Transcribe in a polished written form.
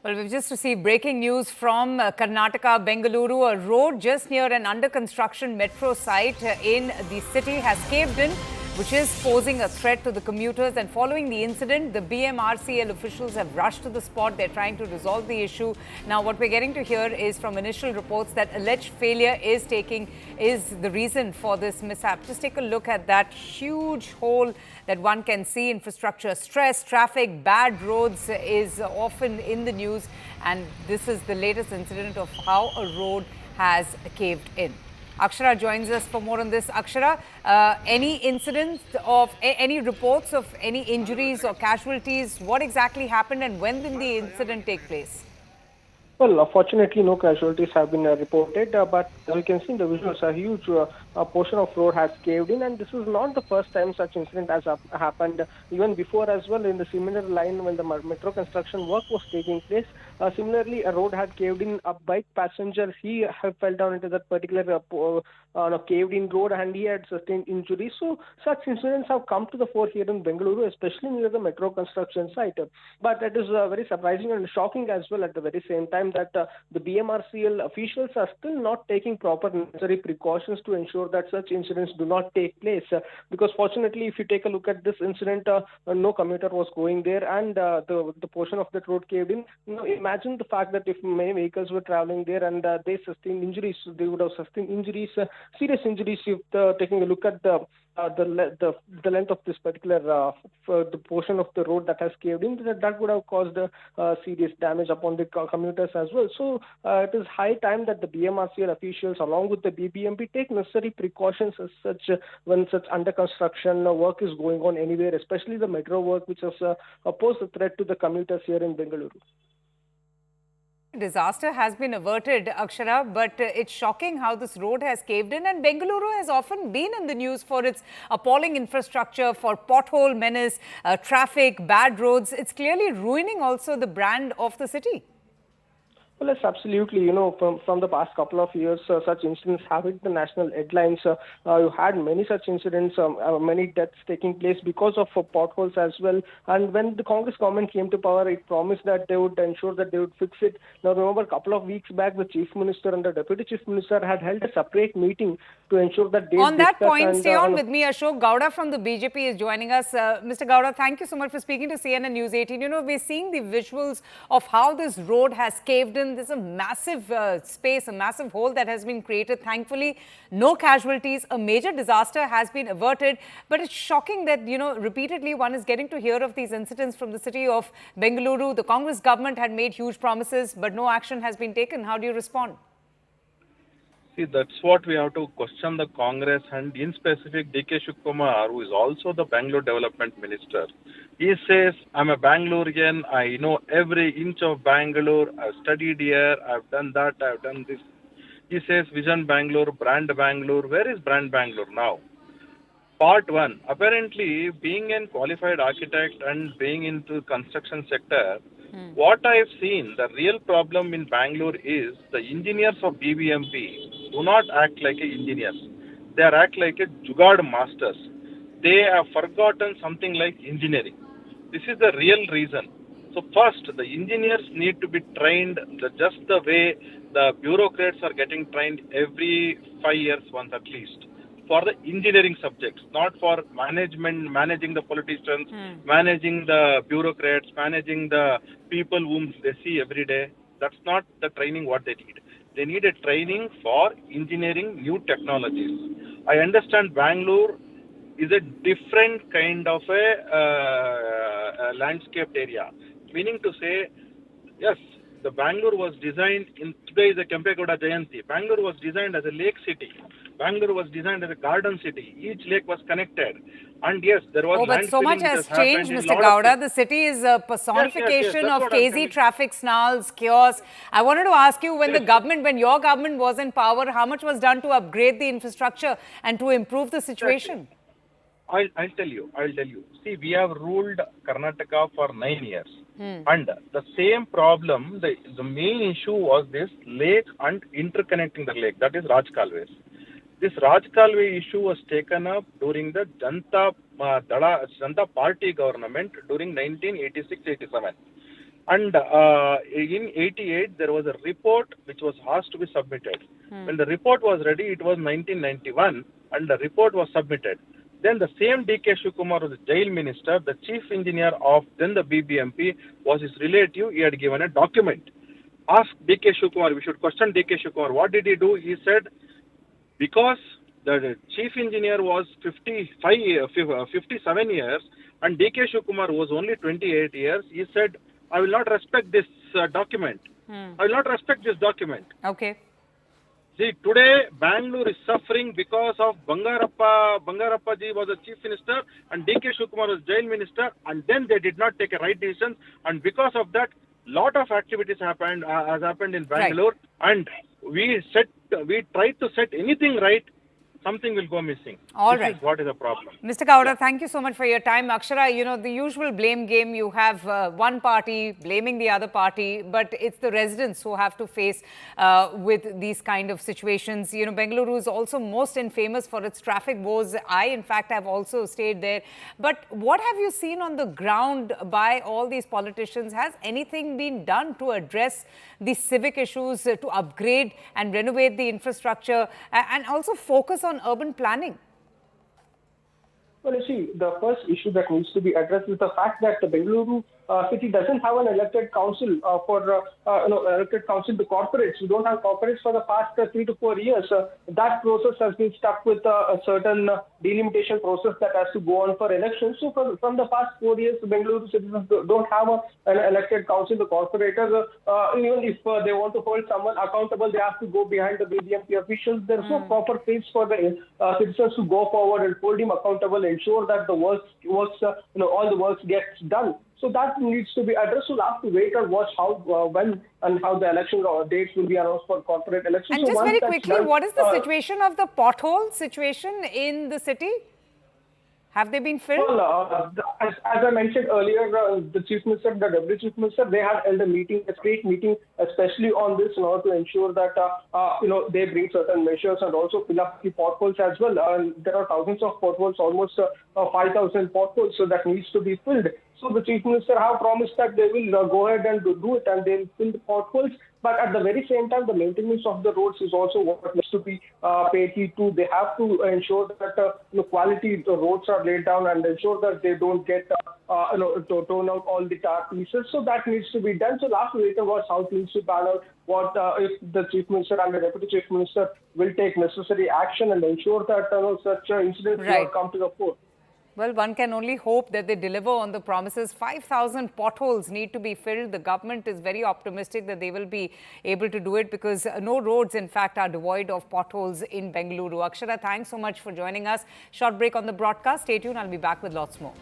Well, we've just received breaking news from Karnataka, Bengaluru. A road just near an under construction metro site in the city has caved in, which is posing a threat to the commuters. And following the incident, the BMRCL officials have rushed to the spot. They're trying to resolve the issue. Now, what we're getting to hear is from initial reports that alleged failure is the reason for this mishap. Just take a look at that huge hole that one can see. Infrastructure stress, traffic, bad roads is often in the news, and this is the latest incident of how a road has caved in. Akshara joins us for more on this. Akshara, any incidents of any reports of any injuries or casualties? What exactly happened and when did the incident take place? Well, fortunately, no casualties have been reported, but as you can see in the visuals, a huge portion of road has caved in, and this is not the first time such incident has happened. Even before as well, in the similar line when the metro construction work was taking place, similarly, a road had caved in. A bike passenger, he fell down into that particular caved-in road, and he had sustained injuries. So such incidents have come to the fore here in Bengaluru, especially near the metro construction site. But it is very surprising and shocking as well at the very same time that the BMRCL officials are still not taking proper necessary precautions to ensure that such incidents do not take place. Because fortunately, if you take a look at this incident, no commuter was going there, and the portion of that road caved in. Imagine the fact that if many vehicles were traveling there and they sustained injuries, they would have sustained injuries, serious injuries. If taking a look at the length of this particular the portion of the road that has caved in, that would have caused serious damage upon the commuters as well. So it is high time that the BMRCL officials, along with the BBMP, take necessary precautions as such when such under construction work is going on anywhere, especially the metro work, which has posed a threat to the commuters here in Bengaluru. Disaster has been averted, Akshara, but it's shocking how this road has caved in. And Bengaluru has often been in the news for its appalling infrastructure, for pothole menace, traffic, bad roads. It's clearly ruining also the brand of the city. Well, yes, absolutely. From the past couple of years, such incidents have hit the national headlines. You had many such incidents, many deaths taking place because of potholes as well. And when the Congress government came to power, it promised that they would ensure that they would fix it. Now, remember, a couple of weeks back, the Chief Minister and the Deputy Chief Minister had held a separate meeting to ensure that they on that point, stay on with me. Ashok Gowda from the BJP is joining us. Mr. Gowda, thank you so much for speaking to CNN News 18. We're seeing the visuals of how this road has caved in. There's a massive space, a massive hole that has been created. Thankfully, no casualties. A major disaster has been averted. But it's shocking that, repeatedly one is getting to hear of these incidents from the city of Bengaluru. The Congress government had made huge promises, but no action has been taken. How do you respond? See, that's what we have to question the Congress, and in specific D.K. Shivakumar, who is also the Bangalore Development Minister. He says, I'm a Bangalorean, I know every inch of Bangalore, I've studied here, I've done that, I've done this. He says, Vision Bangalore, Brand Bangalore. Where is Brand Bangalore now? Part 1, apparently being a qualified architect and being into construction sector, what I've seen, the real problem in Bangalore is the engineers of BBMP do not act like engineers. They act like jugaad masters. They have forgotten something like engineering. This is the real reason. So first, the engineers need to be trained just the way the bureaucrats are getting trained every 5 years once at least, for the engineering subjects, not for management, managing the politicians, managing the bureaucrats, managing the people whom they see every day. That's not the training what they need. They need a training for engineering new technologies. I understand Bangalore is a different kind of a landscaped area, meaning to say, yes, the Bangalore was designed today is a Kempegowda Jayanti. Bangalore was designed as a lake city. Bangalore was designed as a garden city. Each lake was connected. And yes, there was but so much has changed, Mr. Gowda. The city is a personification of crazy traffic snarls, chaos. I wanted to ask you, when your government was in power, how much was done to upgrade the infrastructure and to improve the situation? I'll tell you. See, we have ruled Karnataka for 9 years. And the same problem, the main issue was this lake and interconnecting the lake, that is Rajkalways. This Rajkalway issue was taken up during the Janta Party government during 1986-87. And in 88, there was a report which was asked to be submitted. When the report was ready, it was 1991, and the report was submitted. Then the same D.K. Shivakumar was the jail minister. The chief engineer of then the BBMP was his relative. He had given a document. Asked D.K. Shivakumar, we should question D.K. Shivakumar. What did he do? He said, because the chief engineer was 57 years and D.K. Shivakumar was only 28 years, he said, I will not respect this document. I will not respect this document. Okay. See, today Bangalore is suffering because of Bangarappa ji was the chief minister and D.K. Shivakumar was jail minister, and then they did not take a right decision, and because of that, lot of activities has happened in Bangalore, and we tried to set anything right, something will go missing. This is what is the problem. Mr. Gowda, thank you so much for your time. Akshara, you know, the usual blame game, you have one party blaming the other party, but it's the residents who have to face with these kind of situations. You know, Bengaluru is also most infamous for its traffic woes. I, in fact, have also stayed there. But what have you seen on the ground by all these politicians? Has anything been done to address the civic issues, to upgrade and renovate the infrastructure, and also focus on urban planning? Well, you see, the first issue that needs to be addressed is the fact that the Bengaluru city doesn't have an elected council elected council to corporates. We don't have corporates for the past 3 to 4 years. That process has been stuck with a certain delimitation process that has to go on for elections. So from the past 4 years, Bengaluru citizens don't have an elected council to corporators. Even if they want to hold someone accountable, they have to go behind the BBMP officials. There's no proper place for the citizens to go forward and hold him accountable, ensure that the all the work gets done. So that needs to be addressed. We'll have to wait and watch how, when and how the election dates will be announced for corporate elections. And just very quickly, what is the situation of the pothole situation in the city? Have they been filled? Well, as I mentioned earlier, the Chief Minister, the Deputy Chief Minister, they have held a state meeting, especially on this, in order to ensure that they bring certain measures and also fill up the potholes as well. There are thousands of potholes, almost 5,000 potholes, so that needs to be filled. So the Chief Minister have promised that they will go ahead and do it, and they'll fill the potholes. But at the very same time, the maintenance of the roads is also what needs to be paid heed to. They have to ensure that quality the roads are laid down and ensure that they don't get to turn out all the tar pieces. So that needs to be done. So last week was how things to pan out. What if the Chief Minister and the Deputy Chief Minister will take necessary action and ensure that such incidents will not come to the fore. Well, one can only hope that they deliver on the promises. 5,000 potholes need to be filled. The government is very optimistic that they will be able to do it, because no roads, in fact, are devoid of potholes in Bengaluru. Akshara, thanks so much for joining us. Short break on the broadcast. Stay tuned. I'll be back with lots more.